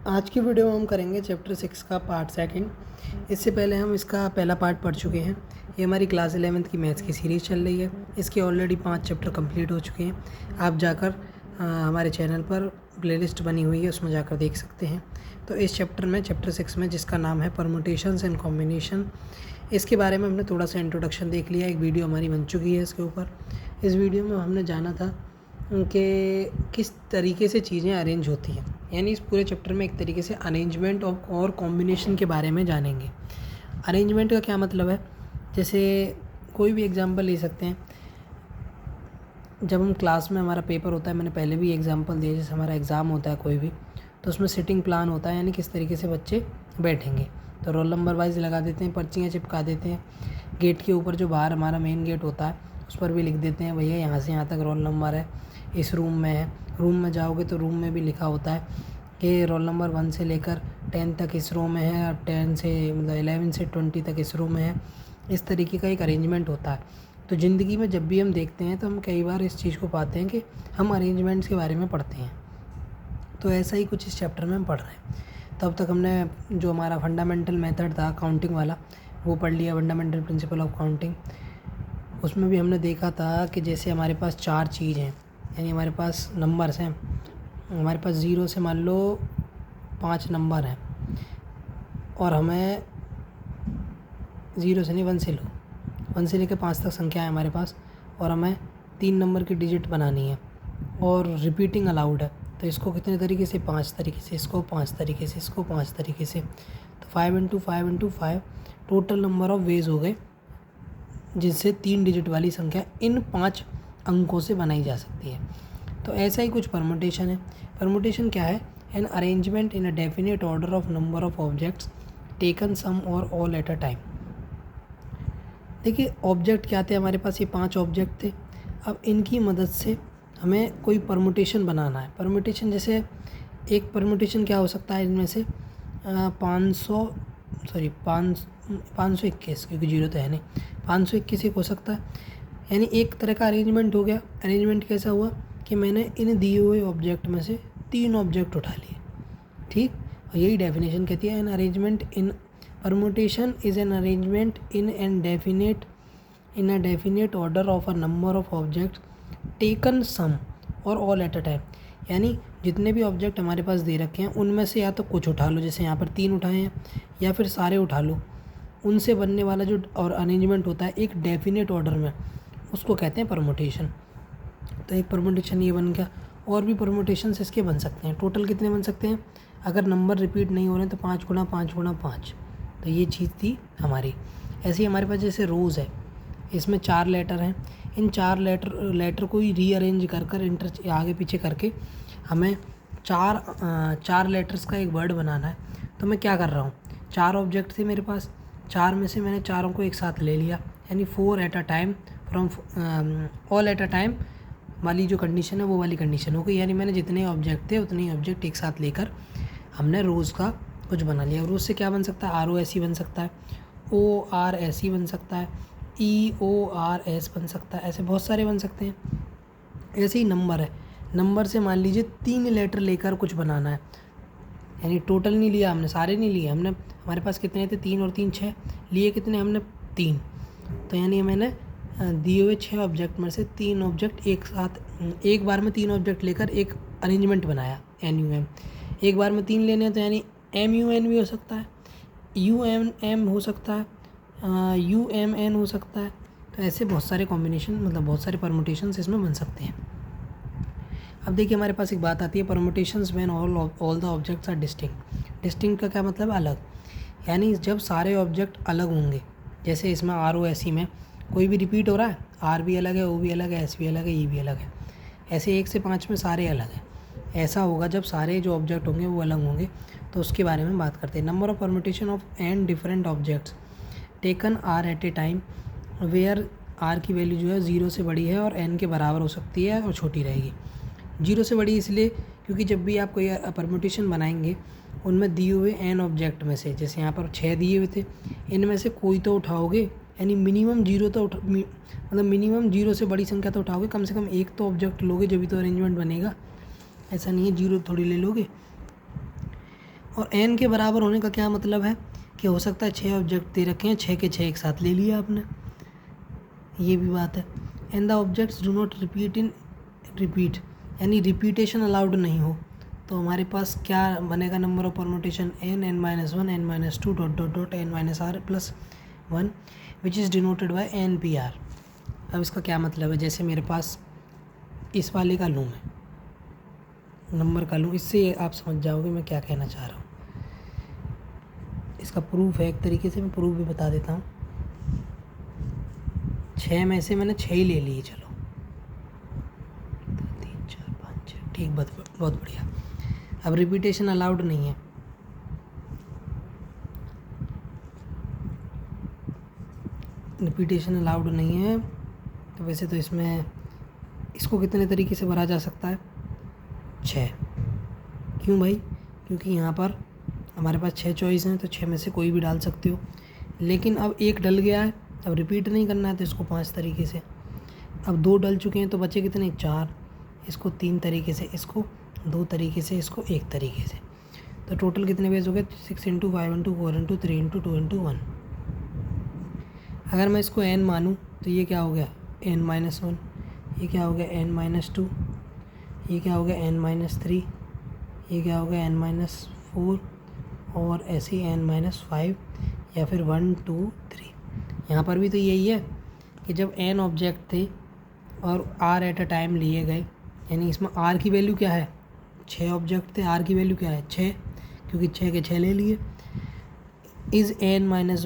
आज की वीडियो में हम करेंगे चैप्टर 6 का पार्ट सेकंड। इससे पहले हम इसका पहला पार्ट पढ़ चुके हैं। ये हमारी क्लास 11th की मैथ्स की सीरीज़ चल रही है। इसके ऑलरेडी 5 चैप्टर कंप्लीट हो चुके हैं। आप जाकर हमारे चैनल पर प्लेलिस्ट बनी हुई है, उसमें जाकर देख सकते हैं। तो इस चैप्टर में, चैप्टर 6 में, जिसका नाम है परमुटेशंस एंड कॉम्बिनेशन, इसके बारे में हमने थोड़ा सा इंट्रोडक्शन देख लिया। एक वीडियो हमारी बन चुकी है इसके ऊपर। इस वीडियो में हमने जाना था कि किस तरीके से चीज़ें अरेंज होती हैं, यानी इस पूरे चैप्टर में एक तरीके से अरेंजमेंट और कॉम्बिनेशन के बारे में जानेंगे। अरेंजमेंट का क्या मतलब है, जैसे कोई भी एग्जांपल ले सकते हैं। जब हम क्लास में हमारा पेपर होता है, मैंने पहले भी एग्जांपल दिया, जैसे हमारा एग्ज़ाम होता है कोई भी, तो उसमें सिटिंग प्लान होता है, यानी किस तरीके से बच्चे बैठेंगे। तो रोल नंबर वाइज लगा देते हैं, पर्चियाँ चिपका देते हैं। गेट के ऊपर जो बाहर हमारा मेन गेट होता है उस पर भी लिख देते हैं, भैया यहाँ से यहाँ तक रोल नंबर है, इस रूम में है। रूम में जाओगे तो रूम में भी लिखा होता है कि रोल नंबर 1 से लेकर 10 तक इस रूम में है, और 10 से 11 से 20 तक इस रूम में है। इस तरीके का एक अरेंजमेंट होता है। तो ज़िंदगी में जब भी हम देखते हैं तो हम कई बार इस चीज़ को पाते हैं कि हम अरेंजमेंट्स के बारे में पढ़ते हैं। तो ऐसा ही कुछ इस चैप्टर में हम पढ़ रहे हैं। तब तक हमने जो हमारा फंडामेंटल मेथड था काउंटिंग वाला, वो पढ़ लिया, फंडामेंटल प्रिंसिपल ऑफ काउंटिंग। उसमें भी हमने देखा था कि जैसे हमारे पास 4 चीज़ हैं, यानी हमारे पास नंबर्स हैं। हमारे पास 0 से मान लो 5 नंबर हैं, और हमें 0 से नहीं, 1 से लो, 1 से लेकर 5 तक संख्या है हमारे पास, और हमें 3 नंबर की डिजिट बनानी है, और रिपीटिंग अलाउड है। तो इसको कितने तरीके से, 5 तरीके से, इसको 5 तरीके से, इसको 5 तरीके से। तो 5 × 5 × 5 टोटल नंबर ऑफ वेज हो गए जिससे 3 डिजिट वाली संख्या इन 5 अंकों से बनाई जा सकती है। तो ऐसा ही कुछ परमुटेशन है। परमुटेशन क्या है? An arrangement in a definite order of number of objects taken some or all at a time. देखिए, ऑब्जेक्ट क्या थे हमारे पास, ये 5 ऑब्जेक्ट थे। अब इनकी मदद से हमें कोई परमुटेशन बनाना है। परमुटेशन जैसे एक परमुटेशन क्या हो सकता है इनमें से, 521, क्योंकि 0 तो है नहीं, 521 एक हो सकता है। यानी एक तरह का अरेंजमेंट हो गया। अरेंजमेंट कैसा हुआ कि मैंने इन दिए हुए ऑब्जेक्ट में से 3 ऑब्जेक्ट उठा लिए, ठीक। और यही डेफिनेशन कहती है, an arrangement in permutation is an arrangement in a definite order of a number of object taken some or all at a time. यानी जितने भी ऑब्जेक्ट हमारे पास दे रखे हैं उनमें से या तो कुछ उठा लो, जैसे यहाँ पर 3 उठाए हैं, या फिर सारे उठा लो। उनसे बनने वाला जो और अरेंजमेंट होता है एक डेफिनेट ऑर्डर में, उसको कहते हैं परमुटेशन। तो एक परमुटेशन ये बन गया। और भी परमुटेशंस इसके बन सकते हैं। टोटल कितने बन सकते हैं, अगर नंबर रिपीट नहीं हो रहे हैं तो 5 × 5 × 5। तो ये चीज़ थी हमारी। ऐसे ही हमारे पास जैसे रोज़ है, इसमें 4 लेटर हैं। इन 4 लेटर को ही रीअरेंज कर इंटर आगे पीछे करके हमें 4 लेटर्स का एक वर्ड बनाना है। तो मैं क्या कर रहा हूँ, 4 ऑब्जेक्ट थे मेरे पास, 4 में से मैंने चारों को एक साथ ले लिया, यानी 4 eight a time from all at a time वाली जो कंडीशन है वो वाली कंडीशन हो गई। यानी मैंने जितने ऑब्जेक्ट थे उतने ही ऑब्जेक्ट एक साथ लेकर हमने रोज़ का कुछ बना लिया। रोज़ से क्या बन सकता है, ROS बन सकता है, ORS बन सकता है, EORS बन सकता है, ऐसे बहुत सारे बन सकते हैं। ऐसे ही नंबर है, नंबर से मान लीजिए 3 लेटर लेकर कुछ बनाना है, यानी टोटल नहीं लिया हमने, सारे नहीं लिए हमने। हमारे पास कितने थे, 3 और 3 6 लिए, कितने हमने 3। तो यानी मैंने दिए हुए 6 ऑब्जेक्ट में से 3 ऑब्जेक्ट एक साथ, एक बार में 3 ऑब्जेक्ट लेकर एक अरेंजमेंट बनाया, NUM। एक बार में 3 लेने हैं तो यानी MUN भी हो सकता है, UMM हो सकता है, UMN हो सकता है। तो ऐसे बहुत सारे कॉम्बिनेशन, मतलब बहुत सारे परमुटेशंस इसमें बन सकते हैं। अब देखिए, हमारे पास एक बात आती है, permutations when all the objects are distinct. Distinct का क्या मतलब, अलग, यानी जब सारे ऑब्जेक्ट अलग होंगे। जैसे इसमें ROS में कोई भी रिपीट हो रहा है, R भी अलग है, O भी अलग है, S भी अलग है, E भी अलग है। ऐसे 1 से 5 में सारे अलग हैं। ऐसा होगा जब सारे जो ऑब्जेक्ट होंगे वो अलग होंगे, तो उसके बारे में बात करते हैं। Number of permutation of n different objects taken R at a time, where R की वैल्यू जो है 0 से बड़ी है और N के बराबर हो सकती है और छोटी रहेगी। 0 से बड़ी इसलिए क्योंकि जब भी आप कोई परमुटेशन बनाएंगे उनमें दिए हुए n ऑब्जेक्ट में से, जैसे यहाँ पर 6 दिए हुए थे, इनमें से कोई तो उठाओगे, यानी मिनिमम 0 तो मतलब मिनिमम 0 से बड़ी संख्या तो उठाओगे, कम से कम एक तो ऑब्जेक्ट लोगे जब भी तो अरेंजमेंट बनेगा। ऐसा नहीं है 0 थोड़ी ले लोगे। और n के बराबर होने का क्या मतलब है कि हो सकता है 6 ऑब्जेक्ट दे रखे हैं, 6 के 6 एक साथ ले लिया आपने, ये भी बात है। And the objects do not repeat यानी रिपीटेशन अलाउड नहीं हो, तो हमारे पास क्या बनेगा number of permutation n-1 n-2 dot dot dot n-r+1 which is denoted by NPR। अब इसका क्या मतलब है, जैसे मेरे पास इस वाले का लूँ मैं नंबर का लूँ, इससे आप समझ जाओगे मैं क्या कहना चाह रहा हूँ। इसका प्रूफ है एक तरीके से, मैं प्रूफ भी बता देता हूँ। 6 में से मैंने 6 ही ले लिए, चलो 2 3 4 5 6, ठीक, बहुत बढ़िया। अब रिपीटेशन अलाउड नहीं है, रिपीटेशन अलाउड नहीं है, तो वैसे तो इसमें इसको कितने तरीके से भरा जा सकता है, 6। क्यों भाई, क्योंकि यहाँ पर हमारे पास 6 चॉइस हैं, तो 6 में से कोई भी डाल सकते हो। लेकिन अब एक डल गया है, अब रिपीट नहीं करना है, तो इसको 5 तरीके से। अब 2 डल चुके हैं तो बचे कितने, 4। इसको 3 तरीके से, इसको 2 तरीके से, इसको 1 तरीके से। तो टोटल कितने वेज हो गए, 6 × 5 × 4 × 3 × 2 × 1। अगर मैं इसको n मानूँ तो ये क्या हो गया n-1, ये क्या हो गया n-2, ये क्या हो गया n-3, ये क्या हो गया n-4, और ऐसे ही n-5, या फिर 1 2 3। यहाँ पर भी तो यही है कि जब n ऑब्जेक्ट थे और r एट अ टाइम लिए गए, यानी इसमें r की वैल्यू क्या है, 6 ऑब्जेक्ट थे, r की वैल्यू क्या है 6, क्योंकि 6 के 6 ले लिए। Is n-1 n ×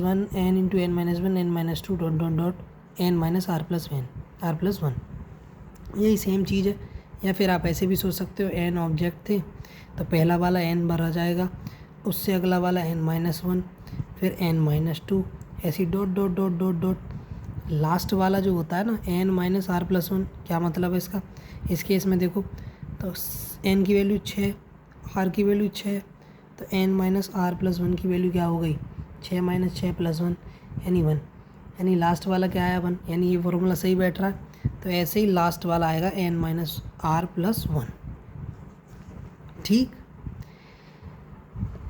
n-1 n-2 dot dot dot n-r+1 यही सेम चीज़ है। या फिर आप ऐसे भी सोच सकते हो, n ऑब्जेक्ट थे तो पहला वाला n भरा जाएगा, उससे अगला वाला n-1, फिर n-2, ऐसी dot dot dot dot dot last वाला जो होता है ना n-r+1। क्या मतलब है इसका, इस केस में देखो तो n की वैल्यू 6, r की वैल्यू 6, तो n-r+1 की वैल्यू क्या हो गई, 6 - 6 + 1 यानी 1, यानी लास्ट वाला क्या आया 1, यानी ये फॉर्मूला सही बैठ रहा है। तो ऐसे ही लास्ट वाला आएगा n-r+1, ठीक।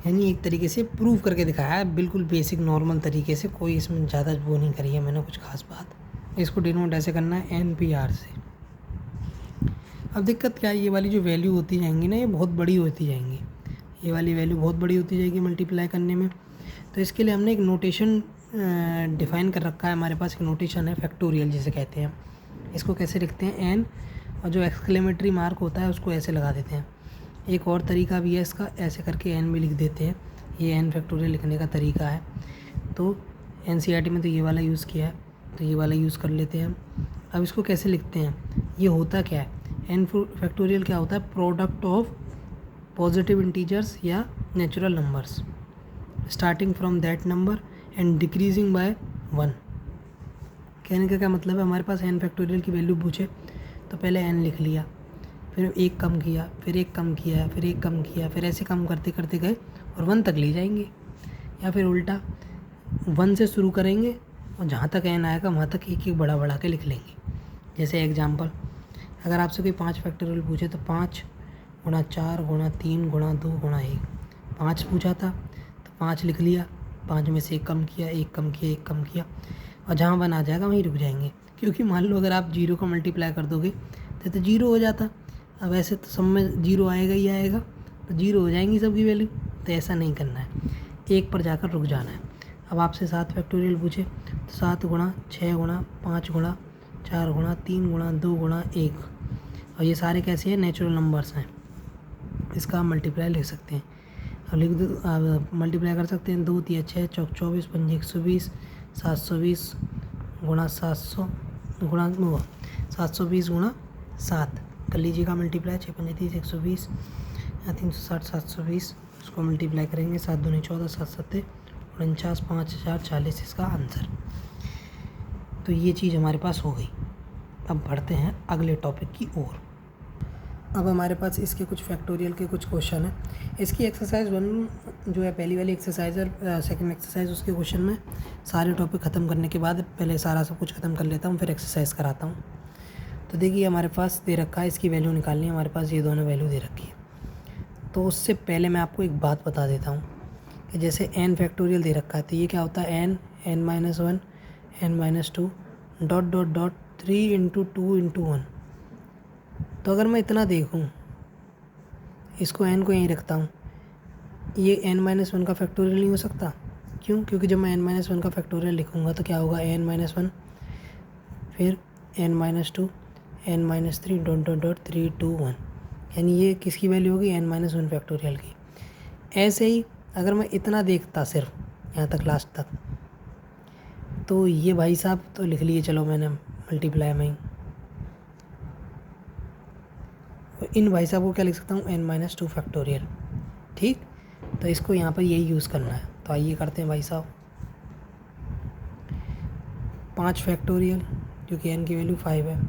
यानी एक तरीके से प्रूव करके दिखाया है, बिल्कुल बेसिक नॉर्मल तरीके से, कोई इसमें ज़्यादा वो नहीं करी है मैंने कुछ खास बात। इसको डिनोट ऐसे करना है NPR से। अब दिक्कत क्या है, ये वाली जो वैल्यू होती जाएंगी ना, ये बहुत बड़ी होती जाएंगी, ये वाली वैल्यू बहुत बड़ी होती जाएगी मल्टीप्लाई करने में। तो इसके लिए हमने एक नोटेशन डिफ़ाइन कर रखा है, हमारे पास एक नोटेशन है फैक्टोरियल जिसे कहते हैं। इसको कैसे लिखते हैं, n और जो एक्सक्लेमेटरी मार्क होता है उसको ऐसे लगा देते हैं। एक और तरीका भी है इसका, ऐसे करके n भी लिख देते हैं, ये n फैक्टोरियल लिखने का तरीका है। तो NCERT में तो ये वाला यूज़ किया है, तो ये वाला यूज़ कर लेते हैं हम। अब इसको कैसे लिखते हैं, ये होता क्या है, n फैक्टोरियल क्या होता है, प्रोडक्ट ऑफ पॉजिटिव इंटीजर्स या natural numbers starting from that number and decreasing by 1। कहने का क्या मतलब है, हमारे पास n फैक्टोरियल की वैल्यू पूछे तो पहले n लिख लिया, फिर एक कम किया, फिर एक कम किया, फिर एक कम किया, फिर ऐसे कम करते करते गए और 1 तक ले जाएंगे। या फिर उल्टा 1 से शुरू करेंगे और जहाँ तक n आएगा वहाँ तक एक एक बढ़ा बढ़ा के लिख लेंगे। जैसे एग्जांपल, अगर आपसे कोई 5 फैक्टोरियल पूछे तो 5 × 4 × 3 × 2 × 1, 5 पूछा था तो 5 लिख लिया, 5 में से एक कम किया, एक कम किया, एक कम किया, और जहाँ 1 आ जाएगा वहीं रुक जाएंगे। क्योंकि मान लो अगर आप 0 को मल्टीप्लाई कर दोगे तो 0 हो जाता। अब ऐसे तो सब में 0 आएगा ही आएगा, तो 0 हो जाएंगी सबकी वैल्यू, तो ऐसा नहीं करना है, 1 पर जाकर रुक जाना है। अब आपसे 7 फैक्टोरियल पूछे तो 7 × 6 × 5 × 4 × 3 × 2 × 1, और ये सारे कैसे हैं, नेचुरल नंबर्स हैं, इसका आप मल्टीप्लाई लिख सकते हैं। अब लिख दो, मल्टीप्लाई कर सकते हैं, 2 × 3 = 6, 4 × 24 = 120, 720 × 700 × 720 × 7 कर लीजिएगा मल्टीप्लाई, 6 × 5 = 30, 120, 360 720, उसको मल्टीप्लाई करेंगे, 7 × 2 = 14, 7 × 7 = 49, 5040 इसका आंसर। तो ये चीज़ हमारे पास हो गई। अब बढ़ते हैं अगले टॉपिक की ओर। अब हमारे पास इसके कुछ फैक्टोरियल के कुछ क्वेश्चन हैं। इसकी एक्सरसाइज 1 जो है पहली वाली एक्सरसाइज और सेकंड एक्सरसाइज, उसके क्वेश्चन में सारे टॉपिक ख़त्म करने के बाद पहले सारा सब कुछ ख़त्म कर लेता हूँ, फिर एक्सरसाइज कराता हूँ। तो देखिए हमारे पास दे रखा है, इसकी वैल्यू निकालनी है, हमारे पास ये दोनों वैल्यू दे रखी है। तो उससे पहले मैं आपको एक बात बता देता हूँ कि जैसे n फैक्टोरियल दे रखा है तो ये क्या होता है n n-1 n-2 dot dot dot 3 into 2 into 1। तो अगर मैं इतना देखूँ, इसको n को यहीं रखता हूँ, ये n-1 का फैक्टोरियल नहीं हो सकता। क्यों? क्योंकि जब मैं n-1 का फैक्टोरियल लिखूँगा तो क्या होगा n-1 फिर n-2 n-3 dot dot dot 3 2 1, यानी ये किसकी वैल्यू होगी n-1 फैक्टोरियल की। ऐसे ही अगर मैं इतना देखता सिर्फ यहाँ तक लास्ट तक, तो ये भाई साहब तो लिख लिए चलो मैंने मल्टीप्लाई में ही, इन भाई साहब को क्या लिख सकता हूँ n-2 फैक्टोरियल। ठीक, तो इसको यहाँ पर यही यूज़ करना है। तो आइए करते हैं भाई साहब 5 फैक्टोरियल, क्योंकि n की वैल्यू 5 है,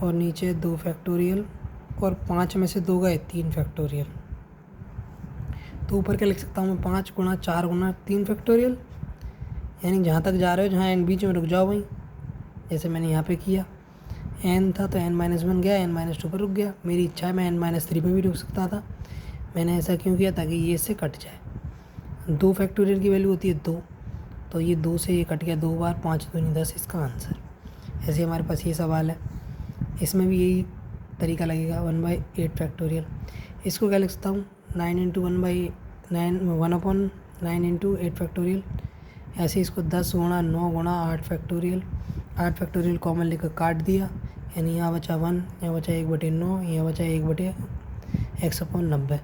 और नीचे 2 फैक्टोरियल, और 5 में से 2 गए 3 फैक्टोरियल। तो ऊपर क्या लिख सकता हूँ मैं 5 गुणा 4 गुणा 3 फैक्टोरियल, यानी जहाँ तक जा रहे हो, जहाँ n बीच में रुक जाओ वहीं, जैसे मैंने यहाँ पे किया। n था तो n-1 गया, n-2 पर रुक गया। मेरी इच्छा है मैं n-3 पे भी रुक सकता था, मैंने ऐसा क्यों किया? ताकि ये इससे कट जाए। 2 फैक्टोरियल की वैल्यू होती है 2, तो ये 2 से ये कट गया 2 बार, 5 दूनी 10 इसका आंसर। ऐसे हमारे पास ये सवाल है, इसमें भी यही तरीका लगेगा 1/8 फैक्टोरियल। इसको क्या लिख सकता हूँ 9 इंटू 1/9 इंटू 8 फैक्टोरियल। ऐसे इसको 10 गुणा 9 गुणा 8 फैक्टोरियल। 8 फैक्टोरियल कॉमन लेकर काट दिया, यानी यहाँ बचा 1, यहाँ बचा 1/9, यहाँ बचा 1/x/90।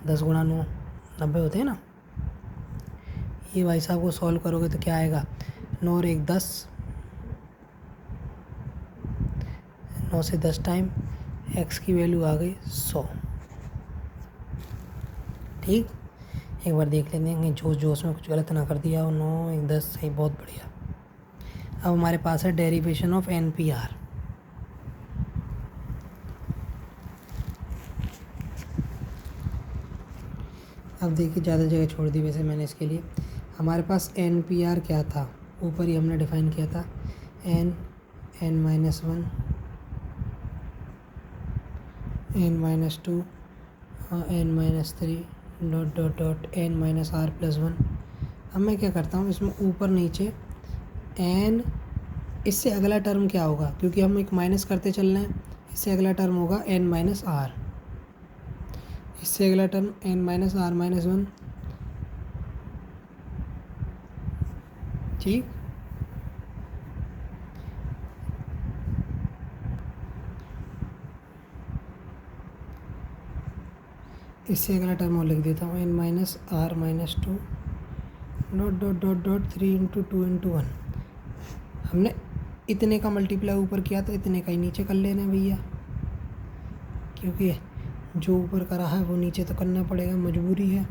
10 गुणा 9 90 होते हैं ना। ये भाई साहब को सॉल्व करोगे तो क्या आएगा 9 और 1 10, 9 से 10 टाइम x की वैल्यू आ गई 100। ठीक, एक बार देख लेते हैं जो उसमें कुछ गलत ना कर दिया हो। 9 1 10 सही, बहुत बढ़िया। अब हमारे पास है डेरिवेशन ऑफ NPR। अब देखिए ज़्यादा जगह छोड़ दी वैसे मैंने इसके लिए। हमारे पास NPR क्या था, ऊपर ही हमने डिफाइन किया था n n-1 n-2 n-3 dot dot dot n-r+1। अब मैं क्या करता हूँ, इसमें ऊपर नीचे n, इससे अगला टर्म क्या होगा, क्योंकि हम एक माइनस करते चल रहे हैं, इससे अगला टर्म होगा n-r, इससे अगला टर्म n-r-1। ठीक, इससे अगला टर्म और लिख देता हूँ n-r-2 dot dot dot dot 3 into 2 into 1। हमने इतने का मल्टीप्लाई ऊपर किया तो इतने का ही नीचे कर लेना भैया, क्योंकि जो ऊपर करा है वो नीचे तो करना पड़ेगा, मजबूरी है।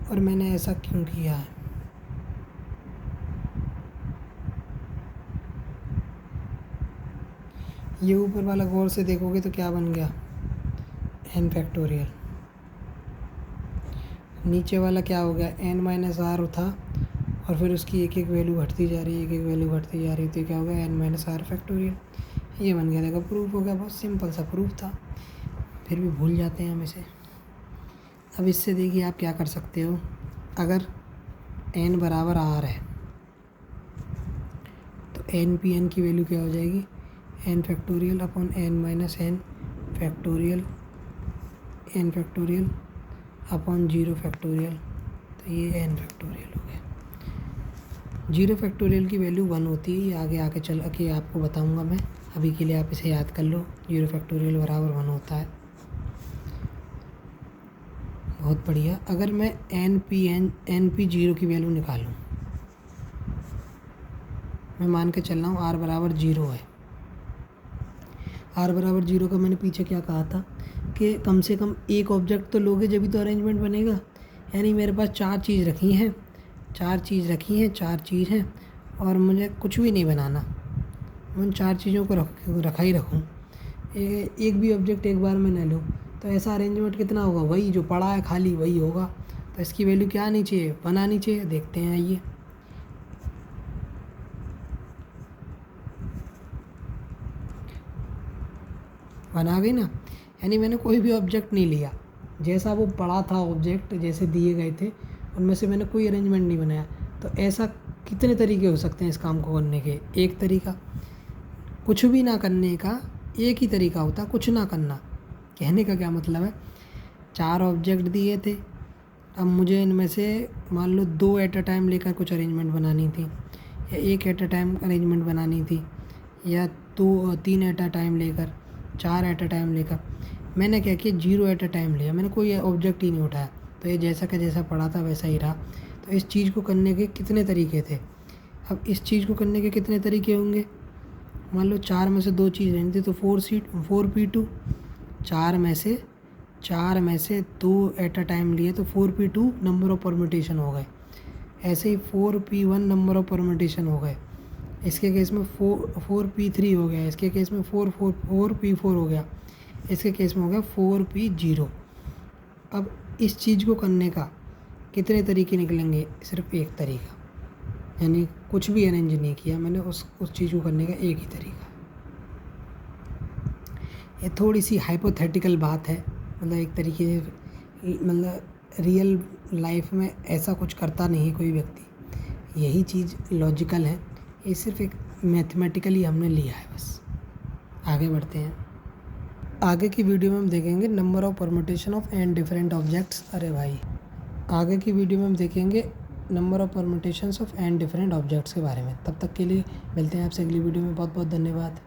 और मैंने ऐसा क्यों किया है, ये ऊपर वाला गौर से देखोगे तो क्या बन गया n फैक्टोरियल। नीचे वाला क्या हो गया n-r था, और फिर उसकी एक एक वैल्यू घटती जा रही है, एक एक वैल्यू घटती जा रही है, तो क्या हो गया n-r फैक्टोरियल। ये बन गया, देखो प्रूफ हो गया। बहुत सिंपल सा प्रूफ था, फिर भी भूल जाते हैं हम इसे। अब इससे देखिए आप क्या कर सकते हो, अगर n बराबर r है तो n की वैल्यू क्या हो जाएगी n factorial upon n-n factorial n factorial upon 0 factorial. तो ये n फैक्टोरियल हो गया। 0 फैक्टोरियल की वैल्यू 1 होती है, ये आगे आके चल के आपको बताऊंगा मैं, अभी के लिए आप इसे याद कर लो। 0 फैक्टोरियल बराबर 1 होता है। बहुत बढ़िया। अगर मैं NP0 की वैल्यू निकालूं, मैं मान के चल रहा हूँ r बराबर 0 है। r बराबर 0 का मैंने पीछे क्या कहा था कि कम से कम एक ऑब्जेक्ट तो लोगे जब भी तो अरेंजमेंट बनेगा। यानी मेरे पास 4 चीज़ रखी हैं, 4 चीज़ हैं, और मुझे कुछ भी नहीं बनाना, मैं उन 4 चीज़ों को रखा ही रखूँ। एक भी ऑब्जेक्ट एक बार में न लूँ, तो ऐसा अरेंजमेंट कितना होगा, वही जो पड़ा है खाली वही होगा। तो इसकी वैल्यू क्या आनी चाहिए, 1 आनी चाहिए। देखते हैं, आइए। बना गई ना, यानी मैंने कोई भी ऑब्जेक्ट नहीं लिया, जैसा वो पड़ा था ऑब्जेक्ट जैसे दिए गए थे उनमें से मैंने कोई अरेंजमेंट नहीं बनाया। तो ऐसा कितने तरीके हो सकते हैं इस काम को करने के? एक तरीका। कुछ भी ना करने का एक ही तरीका होता, कुछ ना करना। कहने का क्या मतलब है, 4 ऑब्जेक्ट दिए थे, अब मुझे इनमें से मान लो 2 एट अ टाइम लेकर कुछ अरेंजमेंट बनानी थी, या 1 एट अ टाइम अरेंजमेंट बनानी थी, या 3 एट अ टाइम लेकर, 4 एट अ टाइम लेकर। मैंने क्या किया, 0 एट अ टाइम लिया, मैंने कोई ऑब्जेक्ट ही नहीं उठाया, तो ये जैसा का जैसा पड़ा था वैसा ही रहा। तो इस चीज़ को करने के कितने तरीके थे? अब इस चीज़ को करने के कितने तरीके होंगे? मान लो 4 में से 2 चीज़ रहनी थी, तो 4P2, 4 में से 2 एट अ टाइम लिए तो 4P2 नंबर ऑफ परम्यूटेशन हो गए। ऐसे ही 4P1 नंबर ऑफ परम्यूटेशन हो गए। इसके केस में 4P3 हो गया, इसके केस में 4P4 हो गया, इसके केस में हो गया 4P0। अब इस चीज़ को करने का कितने तरीके निकलेंगे? सिर्फ एक तरीका, यानी कुछ भी अरेंज नहीं किया मैंने, उस चीज़ को करने का एक ही तरीका। ये थोड़ी सी हाइपोथेटिकल बात है, मतलब एक तरीके से, मतलब रियल लाइफ में ऐसा कुछ करता नहीं है कोई व्यक्ति, यही चीज़ लॉजिकल है, ये सिर्फ एक मैथमेटिकली हमने लिया है बस। आगे बढ़ते हैं। आगे की वीडियो में हम देखेंगे number of permutation of n different objects. अरे भाई, आगे की वीडियो में हम देखेंगे number of permutations of n different objects के बारे में। तब तक के लिए मिलते हैं आपसे अगली वीडियो में। बहुत बहुत धन्यवाद।